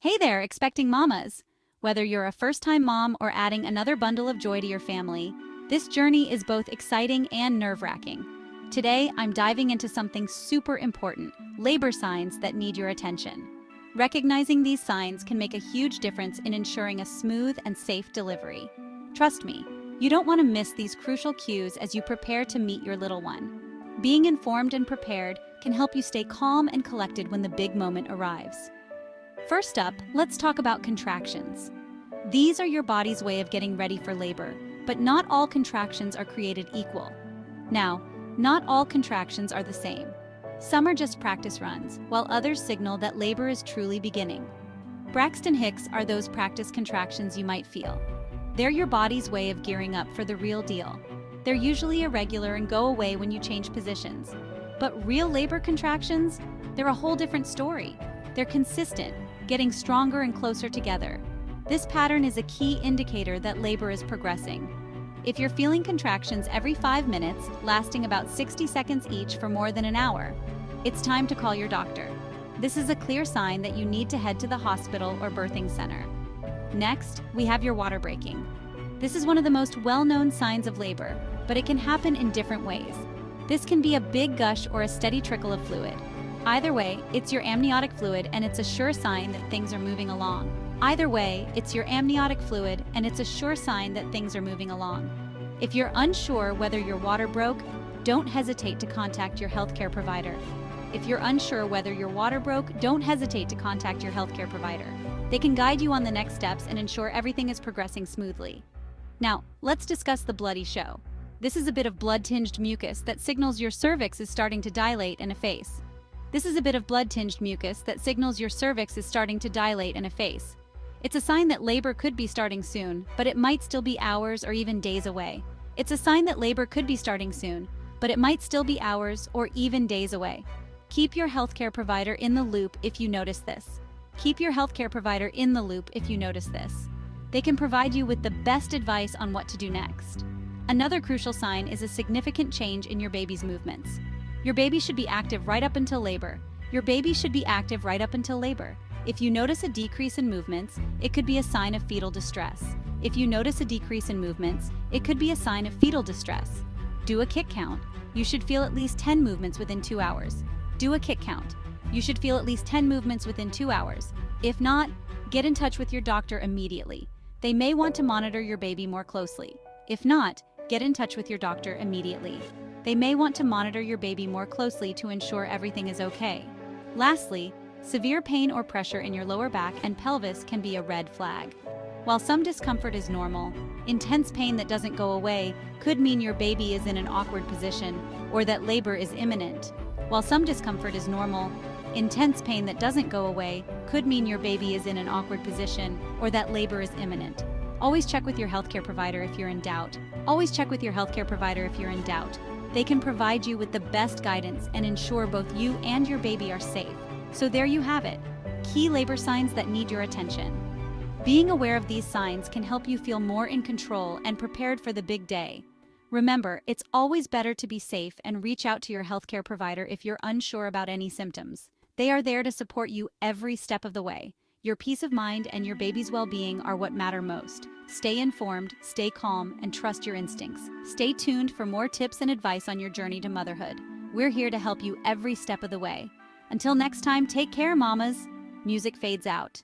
Hey there, expecting mamas! Whether you're a first-time mom or adding another bundle of joy to your family, this journey is both exciting and nerve-wracking. Today, I'm diving into something super important, labor signs that need your attention. Recognizing these signs can make a huge difference in ensuring a smooth and safe delivery. Trust me, you don't want to miss these crucial cues as you prepare to meet your little one. Being informed and prepared can help you stay calm and collected when the big moment arrives. First up, let's talk about contractions. These are your body's way of getting ready for labor, but not all contractions are created equal. Now, not all contractions are the same. Some are just practice runs, while others signal that labor is truly beginning. Braxton Hicks are those practice contractions you might feel. They're your body's way of gearing up for the real deal. They're usually irregular and go away when you change positions. But real labor contractions? They're a whole different story. They're consistent, getting stronger and closer together. This pattern is a key indicator that labor is progressing. If you're feeling contractions every 5 minutes, lasting about 60 seconds each for more than an hour, it's time to call your doctor. This is a clear sign that you need to head to the hospital or birthing center. Next, we have your water breaking. This is one of the most well-known signs of labor, but it can happen in different ways. This can be a big gush or a steady trickle of fluid. Either way, it's your amniotic fluid and it's a sure sign that things are moving along. If you're unsure whether your water broke, don't hesitate to contact your healthcare provider. They can guide you on the next steps and ensure everything is progressing smoothly. Now, let's discuss the bloody show. This is a bit of blood-tinged mucus that signals your cervix is starting to dilate and efface. It's a sign that labor could be starting soon, but it might still be hours or even days away. Keep your healthcare provider in the loop if you notice this. They can provide you with the best advice on what to do next. Another crucial sign is a significant change in your baby's movements. Your baby should be active right up until labor. If you notice a decrease in movements, it could be a sign of fetal distress. Do a kick count. You should feel at least 10 movements within 2 hours. If not, get in touch with your doctor immediately. They may want to monitor your baby more closely. To ensure everything is okay. Lastly, severe pain or pressure in your lower back and pelvis can be a red flag. While some discomfort is normal, intense pain that doesn't go away could mean your baby is in an awkward position or that labor is imminent. Always check with your healthcare provider if you're in doubt. They can provide you with the best guidance and ensure both you and your baby are safe. So there you have it, key labor signs that need your attention. Being aware of these signs can help you feel more in control and prepared for the big day. Remember, it's always better to be safe and reach out to your healthcare provider if you're unsure about any symptoms. They are there to support you every step of the way. Your peace of mind and your baby's well-being are what matter most. Stay informed, stay calm, and trust your instincts. Stay tuned for more tips and advice on your journey to motherhood. We're here to help you every step of the way. Until next time, take care, mamas. Music fades out.